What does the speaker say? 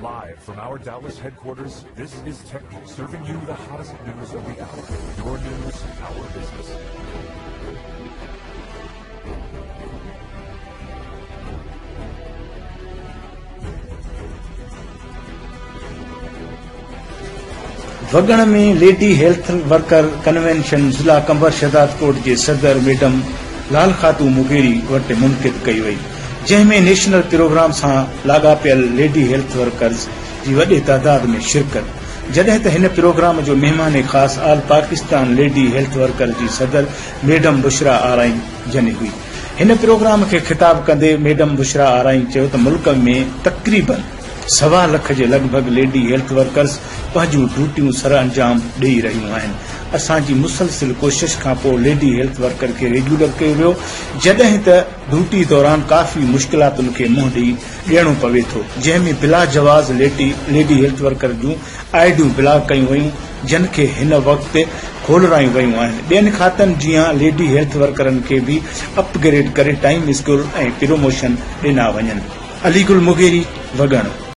Live from our Dallas headquarters, this is Tech News, serving you the hottest news of the hour. Your news, our business. वगण में lady health worker convention जिला कंवर शहदाद कोट के सदर madam लाल खातू Mugeri वटि मुनक़िद कई वई, जंहिंमें नेशनल प्रोग्राम सां लाॻापियल लेडी हेल्थ वर्कर्स जी वॾे तादाद में शिरकत, जॾहिं त हिन प्रोग्राम जो मेहमान ख़ास all Pakistan lady health worker जी सदर मैडम बुशरा आराई जनी हुई। हिन प्रोग्राम खे ख़िताब कंदे मैडम बुशरा आराई चयो त मुल्क में तक़रीबन 1.25 लाख जे लॻभॻि लेडी हेल्थ वर्कर्स पंहिंजूं ड्यूटियूं सर अंजाम ॾेई रहियूं आहिनि। असांजी मुसलसिल कोशिश खां पोइ लेडी हेल्थ वर्कर खे रेगुलर कयो वियो, जॾहिं त ड्यूटी दौरान काफ़ी मुश्किलातुनि खे मुंहुं ॾियणो पवे थो, जंहिंमें बिला जवाज़ लेडी हेल्थ वर्कर जूं आईडियूं ब्लॉक कयूं वयूं, जिन खे हिन वक़्तु खोलरायूं वयूं आहिनि। ॿियनि खातनि जीअं लेडी हेल्थ वर्करनि खे बि अपग्रेड करे टाइम स्कूल ऐं प्रमोशन ॾिना वञनि। अलीगुल मुगेरी, वगण।